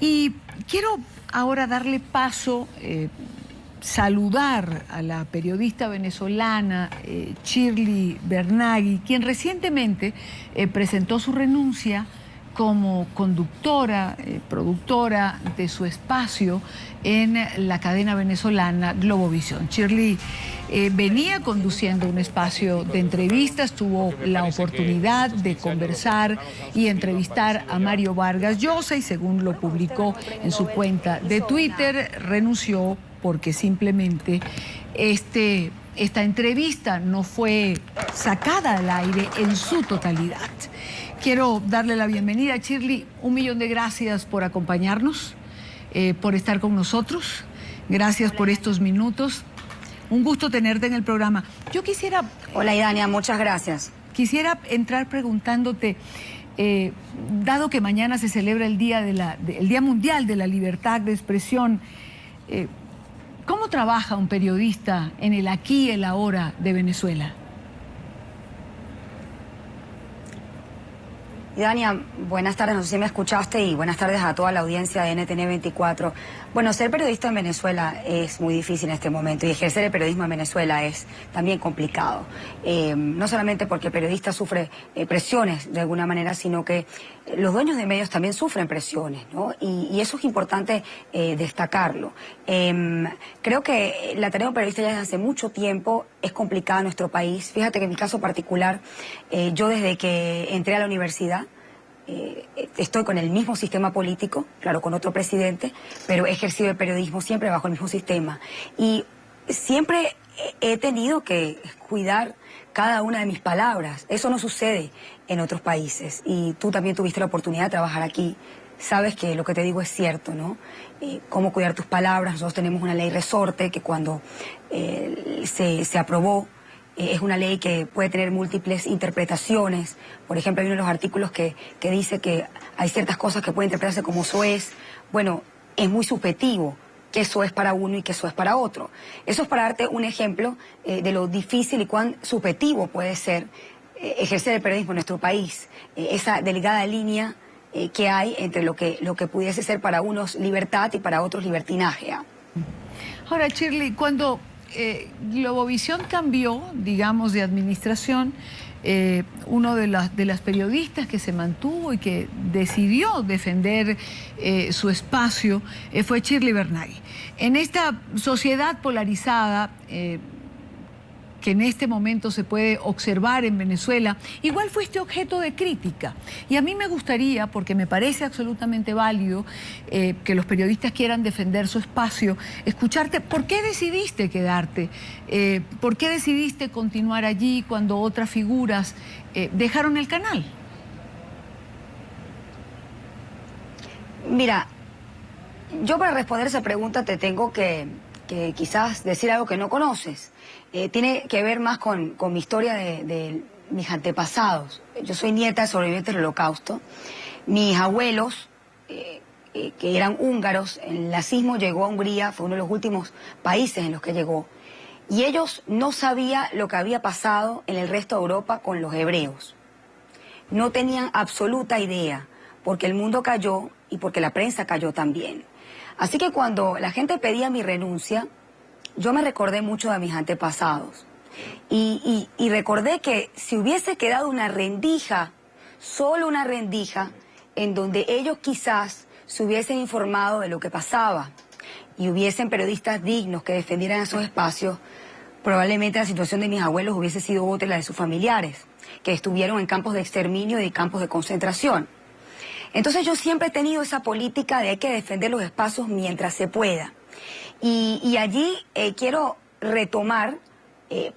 Y quiero ahora darle paso, saludar a la periodista venezolana Shirley Bernagui, quien recientemente presentó su renuncia como conductora, productora de su espacio en la cadena venezolana Globovisión. Shirley venía conduciendo un espacio de entrevistas, tuvo la oportunidad de conversar y entrevistar a Mario Vargas Llosa y, según lo publicó en su cuenta de Twitter, renunció porque simplemente esta entrevista no fue sacada al aire en su totalidad. Quiero darle la bienvenida a Shirley. 1.000.000 de gracias por acompañarnos, por estar con nosotros. Gracias por estos minutos. Un gusto tenerte en el programa. Yo quisiera... Hola, Idania, muchas gracias. Quisiera entrar preguntándote, dado que mañana se celebra el Día Mundial de la Libertad de Expresión, ¿cómo trabaja un periodista en el aquí y el ahora de Venezuela? Idania, buenas tardes, no sé si me escuchaste, y buenas tardes a toda la audiencia de NTN 24. Bueno, ser periodista en Venezuela es muy difícil en este momento, y ejercer el periodismo en Venezuela es también complicado. No solamente porque el periodista sufre presiones de alguna manera, sino que los dueños de medios también sufren presiones, ¿no? Y eso es importante destacarlo. Creo que la tarea de un periodista ya desde hace mucho tiempo es complicada en nuestro país. Fíjate que en mi caso particular, yo desde que entré a la universidad, estoy con el mismo sistema político, claro, con otro presidente, pero he ejercido el periodismo siempre bajo el mismo sistema. Y siempre he tenido que cuidar cada una de mis palabras. Eso no sucede en otros países. Y tú también tuviste la oportunidad de trabajar aquí. Sabes que lo que te digo es cierto, ¿no? Cómo cuidar tus palabras. Nosotros tenemos una ley resorte que cuando se aprobó, es una ley que puede tener múltiples interpretaciones. Por ejemplo, hay uno de los artículos que dice que hay ciertas cosas que pueden interpretarse como soez. Bueno, es muy subjetivo que eso es para uno y que eso es para otro. Eso es para darte un ejemplo de lo difícil y cuán subjetivo puede ser ejercer el periodismo en nuestro país. Esa delgada línea que hay entre lo que pudiese ser para unos libertad y para otros libertinaje. Ahora, Shirley, cuando Globovisión cambió, digamos, de administración, uno de las periodistas que se mantuvo y que decidió defender su espacio fue Shirley Bernagui. En esta sociedad polarizada que en este momento se puede observar en Venezuela, igual fuiste objeto de crítica. Y a mí me gustaría, porque me parece absolutamente válido que los periodistas quieran defender su espacio, escucharte, ¿por qué decidiste quedarte? ¿Por qué decidiste continuar allí cuando otras figuras dejaron el canal? Mira, yo para responder esa pregunta te tengo que quizás decir algo que no conoces. Tiene que ver más con mi historia de mis antepasados. Yo soy nieta de sobrevivientes del Holocausto. Mis abuelos, que eran húngaros, el nazismo llegó a Hungría, fue uno de los últimos países en los que llegó. Y ellos no sabían lo que había pasado en el resto de Europa con los hebreos. No tenían absoluta idea, porque el mundo cayó y porque la prensa cayó también. Así que cuando la gente pedía mi renuncia, yo me recordé mucho de mis antepasados y recordé que si hubiese quedado una rendija, solo una rendija, en donde ellos quizás se hubiesen informado de lo que pasaba y hubiesen periodistas dignos que defendieran esos espacios, probablemente la situación de mis abuelos hubiese sido otra, la de sus familiares, que estuvieron en campos de exterminio y campos de concentración. Entonces yo siempre he tenido esa política de hay que defender los espacios mientras se pueda. Y allí quiero retomar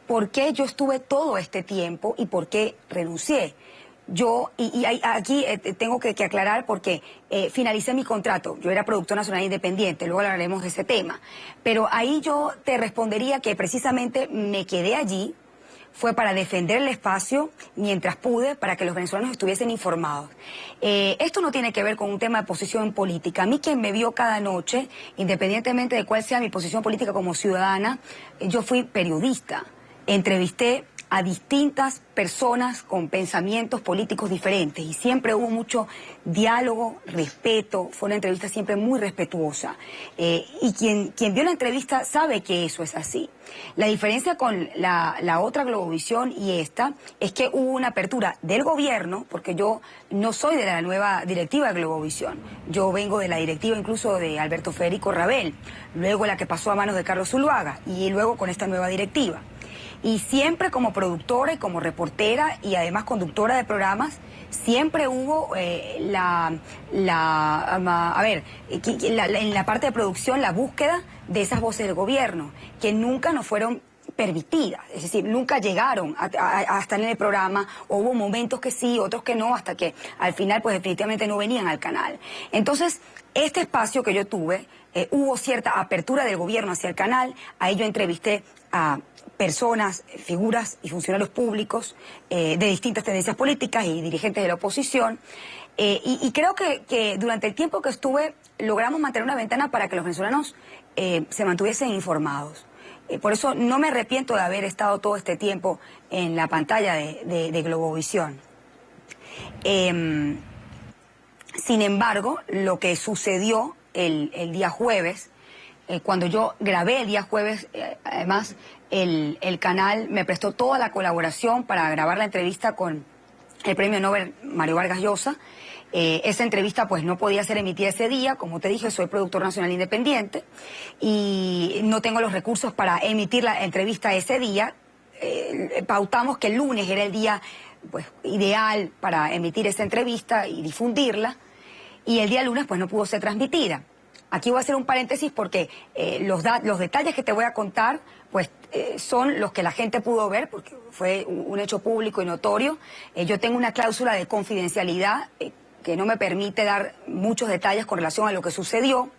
por qué yo estuve todo este tiempo y por qué renuncié. Aquí tengo que aclarar porque finalicé mi contrato. Yo era productora nacional independiente, luego hablaremos de ese tema. Pero ahí yo te respondería que precisamente me quedé allí, fue para defender el espacio mientras pude, para que los venezolanos estuviesen informados. Esto no tiene que ver con un tema de posición política. A mí, quien me vio cada noche, independientemente de cuál sea mi posición política como ciudadana, yo fui periodista. Entrevisté a distintas personas con pensamientos políticos diferentes y siempre hubo mucho diálogo, respeto, fue una entrevista siempre muy respetuosa. Y quien vio la entrevista sabe que eso es así. La diferencia con la otra Globovisión y esta es que hubo una apertura del gobierno, porque yo no soy de la nueva directiva de Globovisión, yo vengo de la directiva incluso de Alberto Federico Rabel, luego la que pasó a manos de Carlos Zuluaga y luego con esta nueva directiva. Y siempre como productora y como reportera y además conductora de programas, siempre hubo en la parte de producción la búsqueda de esas voces del gobierno, que nunca nos fueron permitidas, es decir, nunca llegaron a estar en el programa, o hubo momentos que sí, otros que no, hasta que al final pues definitivamente no venían al canal. Entonces, este espacio que yo tuve, hubo cierta apertura del gobierno hacia el canal, ahí yo entrevisté a personas, figuras y funcionarios públicos de distintas tendencias políticas y dirigentes de la oposición. Y creo que durante el tiempo que estuve logramos mantener una ventana para que los venezolanos se mantuviesen informados. Por eso no me arrepiento de haber estado todo este tiempo en la pantalla de Globovisión. Sin embargo, lo que sucedió el día jueves, cuando yo grabé el día jueves, además el canal me prestó toda la colaboración para grabar la entrevista con el premio Nobel Mario Vargas Llosa. Esa entrevista pues no podía ser emitida ese día, como te dije, soy productor nacional independiente y no tengo los recursos para emitir la entrevista ese día. Pautamos que el lunes era el día pues ideal para emitir esa entrevista y difundirla, y el día lunes pues no pudo ser transmitida. Aquí voy a hacer un paréntesis porque los detalles que te voy a contar pues son los que la gente pudo ver porque fue un hecho público y notorio. Yo tengo una cláusula de confidencialidad que no me permite dar muchos detalles con relación a lo que sucedió,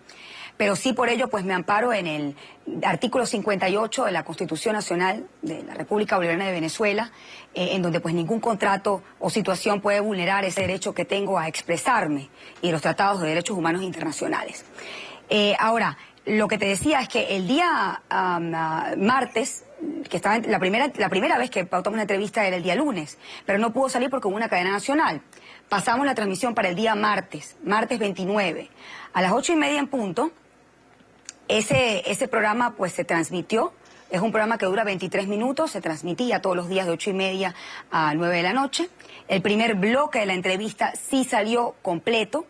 pero sí por ello pues me amparo en el artículo 58 de la Constitución Nacional de la República Bolivariana de Venezuela, en donde pues ningún contrato o situación puede vulnerar ese derecho que tengo a expresarme y los tratados de derechos humanos internacionales. Ahora, lo que te decía es que el día martes, que estaba la primera vez que pautamos una entrevista era el día lunes, pero no pudo salir porque hubo una cadena nacional. Pasamos la transmisión para el día martes 29, a las 8:30 en punto. Ese programa pues se transmitió, es un programa que dura 23 minutos, se transmitía todos los días de 8:30 a 9 de la noche. El primer bloque de la entrevista sí salió completo.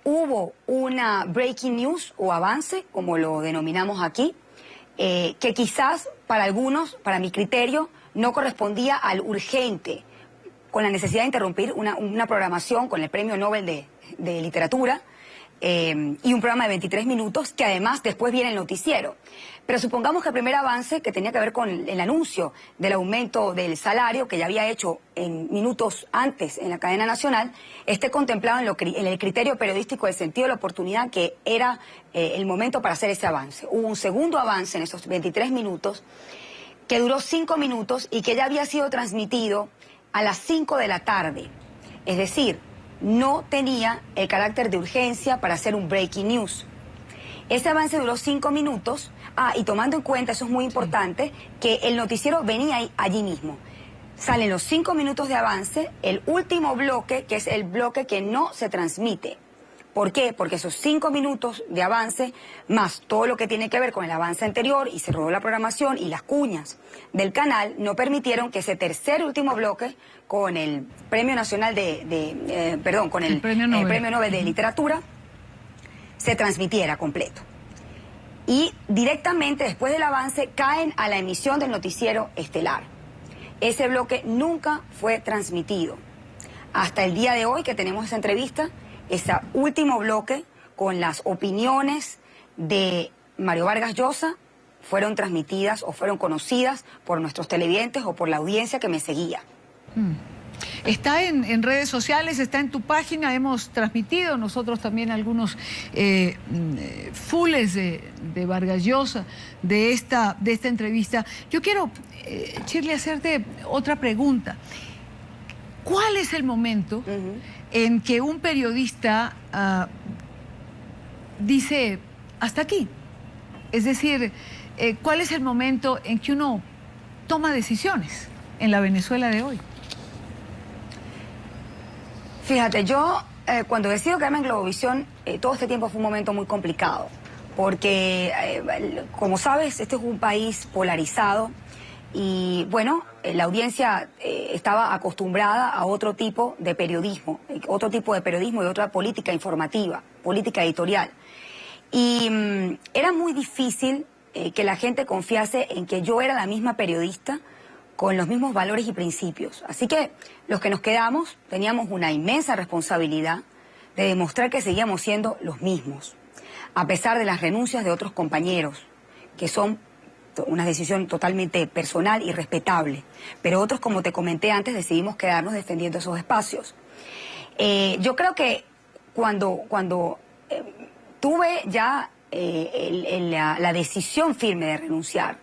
Hubo una breaking news o avance, como lo denominamos aquí, que quizás para algunos, para mi criterio, no correspondía al urgente, con la necesidad de interrumpir una programación con el Premio Nobel de Literatura, y un programa de 23 minutos, que además después viene el noticiero. Pero supongamos que el primer avance, que tenía que ver con el anuncio del aumento del salario, que ya había hecho en minutos antes en la cadena nacional, esté contemplado en el criterio periodístico del sentido de la oportunidad, que era el momento para hacer ese avance. Hubo un segundo avance en esos 23 minutos, que duró 5 minutos y que ya había sido transmitido a las 5 de la tarde. Es decir, no tenía el carácter de urgencia para hacer un breaking news. Ese avance duró 5 minutos. Y tomando en cuenta, eso es muy importante, que el noticiero venía allí mismo. Salen los 5 minutos de avance, el último bloque, que es el bloque que no se transmite. ¿Por qué? Porque esos 5 minutos de avance, más todo lo que tiene que ver con el avance anterior, y se rodó la programación y las cuñas del canal, no permitieron que ese tercer y último bloque, con el Premio Nacional con el Premio Nobel de Literatura, se transmitiera completo. Y directamente después del avance caen a la emisión del noticiero estelar. Ese bloque nunca fue transmitido. Hasta el día de hoy que tenemos esa entrevista, ese último bloque con las opiniones de Mario Vargas Llosa fueron transmitidas o fueron conocidas por nuestros televidentes o por la audiencia que me seguía. Está en redes sociales, está en tu página, hemos transmitido nosotros también algunos fulls de Vargas Llosa, de esta entrevista. Yo quiero, Shirley, hacerte otra pregunta. ¿Cuál es el momento en que un periodista dice, hasta aquí? Es decir, ¿cuál es el momento en que uno toma decisiones? en la Venezuela de hoy? Fíjate, yo cuando decido quedarme en Globovisión, todo este tiempo fue un momento muy complicado, porque como sabes, este es un país polarizado y bueno, la audiencia estaba acostumbrada a otro tipo de periodismo, y otra política informativa, política editorial. Y era muy difícil que la gente confiase en que yo era la misma periodista con los mismos valores y principios. Así que los que nos quedamos teníamos una inmensa responsabilidad de demostrar que seguíamos siendo los mismos, a pesar de las renuncias de otros compañeros, que son una decisión totalmente personal y respetable. Pero otros, como te comenté antes, decidimos quedarnos defendiendo esos espacios. Yo creo que cuando tuve ya la decisión firme de renunciar,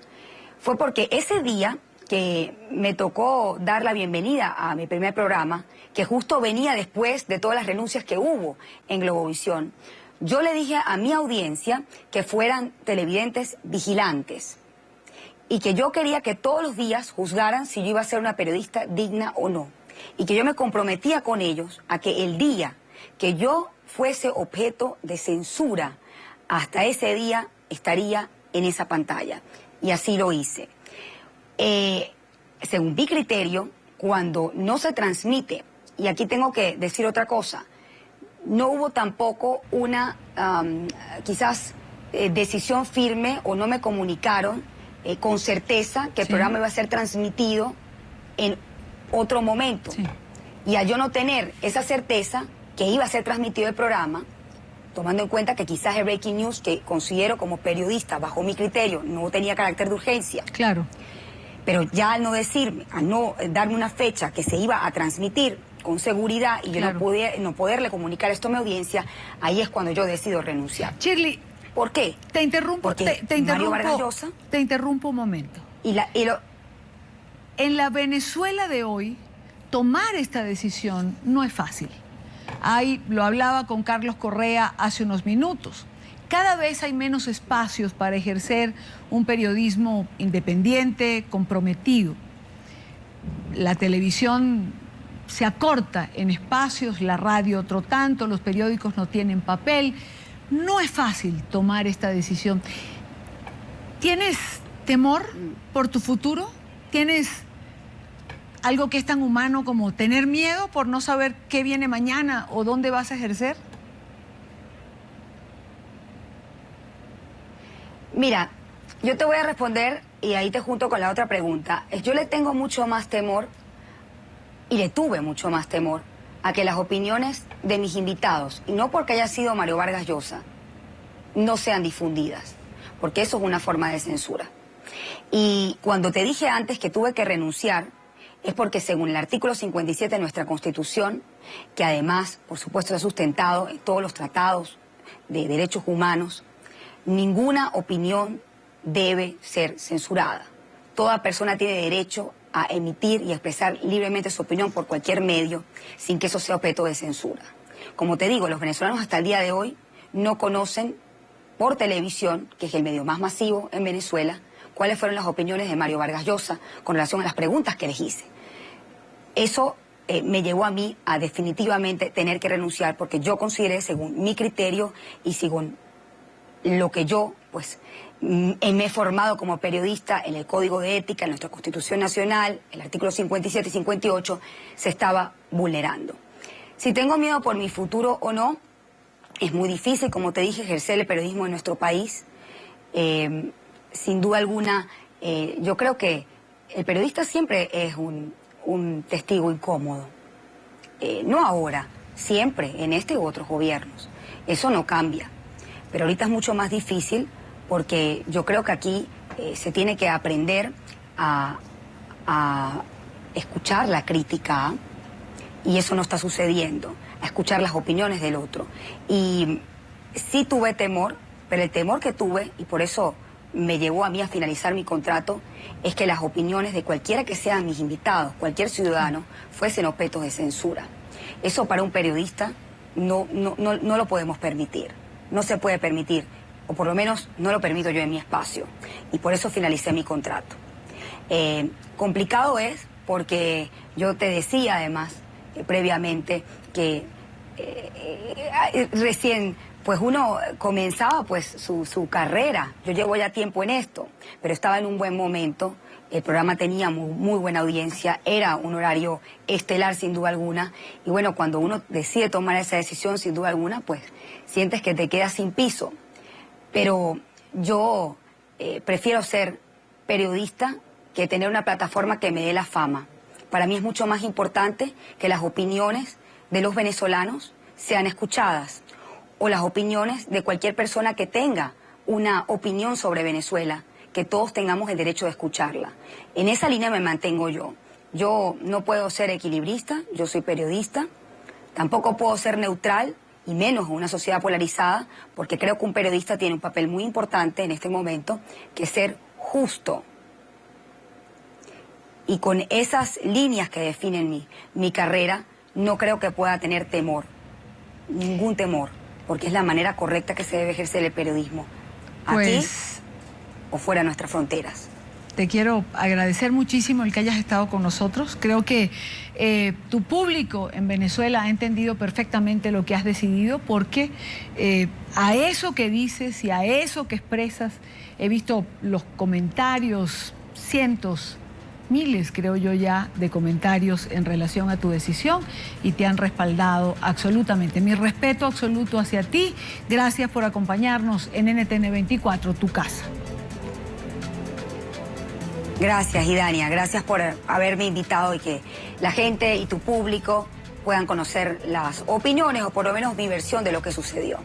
fue porque ese día que me tocó dar la bienvenida a mi primer programa, que justo venía después de todas las renuncias que hubo en Globovisión, yo le dije a mi audiencia que fueran televidentes vigilantes y que yo quería que todos los días juzgaran si yo iba a ser una periodista digna o no, y que yo me comprometía con ellos a que el día que yo fuese objeto de censura, hasta ese día estaría en esa pantalla. Y así lo hice. Según mi criterio, cuando no se transmite, y aquí tengo que decir otra cosa, no hubo tampoco una quizás decisión firme, o no me comunicaron con certeza que el programa iba a ser transmitido en otro momento. Sí. Y al yo no tener esa certeza que iba a ser transmitido el programa, tomando en cuenta que quizás el breaking news, que considero como periodista, bajo mi criterio, no tenía carácter de urgencia. Claro. Pero ya al no decirme, al no darme una fecha que se iba a transmitir con seguridad y yo no poderle comunicar esto a mi audiencia, ahí es cuando yo decido renunciar. Shirley, ¿por qué? Te interrumpo, Mario Vargas Llosa, te interrumpo un momento. En la Venezuela de hoy, tomar esta decisión no es fácil. Lo hablaba con Carlos Correa hace unos minutos. Cada vez hay menos espacios para ejercer un periodismo independiente, comprometido. La televisión se acorta en espacios, la radio otro tanto, los periódicos no tienen papel. No es fácil tomar esta decisión. ¿Tienes temor por tu futuro? ¿Tienes algo que es tan humano como tener miedo por no saber qué viene mañana o dónde vas a ejercer? Mira, yo te voy a responder y ahí te junto con la otra pregunta. Yo le tengo mucho más temor, y le tuve mucho más temor, a que las opiniones de mis invitados, y no porque haya sido Mario Vargas Llosa, no sean difundidas, porque eso es una forma de censura. Y cuando te dije antes que tuve que renunciar, es porque según el artículo 57 de nuestra Constitución, que además, por supuesto, está sustentado en todos los tratados de derechos humanos, ninguna opinión debe ser censurada. Toda persona tiene derecho a emitir y expresar libremente su opinión por cualquier medio, sin que eso sea objeto de censura. Como te digo, los venezolanos hasta el día de hoy no conocen por televisión, que es el medio más masivo en Venezuela, cuáles fueron las opiniones de Mario Vargas Llosa con relación a las preguntas que les hice. Eso me llevó a mí a definitivamente tener que renunciar, porque yo consideré, según mi criterio y según lo que yo, pues, me he formado como periodista en el Código de Ética, en nuestra Constitución Nacional, el artículo 57 y 58, se estaba vulnerando. Si tengo miedo por mi futuro o no, es muy difícil, como te dije, ejercer el periodismo en nuestro país. Sin duda alguna, yo creo que el periodista siempre es un testigo incómodo. No ahora, siempre, en este u otros gobiernos. Eso no cambia. Pero ahorita es mucho más difícil porque yo creo que aquí se tiene que aprender a escuchar la crítica, y eso no está sucediendo, a escuchar las opiniones del otro. Y sí tuve temor, pero el temor que tuve, y por eso me llevó a mí a finalizar mi contrato, es que las opiniones de cualquiera que sean mis invitados, cualquier ciudadano, fuesen objetos de censura. Eso para un periodista no lo podemos permitir. No se puede permitir, o por lo menos no lo permito yo en mi espacio, y por eso finalicé mi contrato. Complicado es, porque yo te decía además previamente que recién pues uno comenzaba pues su carrera. Yo llevo ya tiempo en esto, pero estaba en un buen momento. El programa tenía muy buena audiencia, era un horario estelar sin duda alguna. Y bueno, cuando uno decide tomar esa decisión sin duda alguna, pues sientes que te quedas sin piso. Pero yo prefiero ser periodista que tener una plataforma que me dé la fama. Para mí es mucho más importante que las opiniones de los venezolanos sean escuchadas, o las opiniones de cualquier persona que tenga una opinión sobre Venezuela, que todos tengamos el derecho de escucharla. En esa línea me mantengo yo. Yo no puedo ser equilibrista, yo soy periodista, tampoco puedo ser neutral, y menos en una sociedad polarizada, porque creo que un periodista tiene un papel muy importante en este momento, que es ser justo. Y con esas líneas que definen mi carrera, no creo que pueda tener temor, ningún temor, porque es la manera correcta que se debe ejercer el periodismo, aquí o fuera de nuestras fronteras. Te quiero agradecer muchísimo el que hayas estado con nosotros. Creo que tu público en Venezuela ha entendido perfectamente lo que has decidido, porque a eso que dices y a eso que expresas, he visto los comentarios, cientos, miles, creo yo ya, de comentarios en relación a tu decisión, y te han respaldado absolutamente. Mi respeto absoluto hacia ti. Gracias por acompañarnos en NTN 24, tu casa. Gracias, Idania. Gracias por haberme invitado y que la gente y tu público puedan conocer las opiniones, o por lo menos mi versión de lo que sucedió.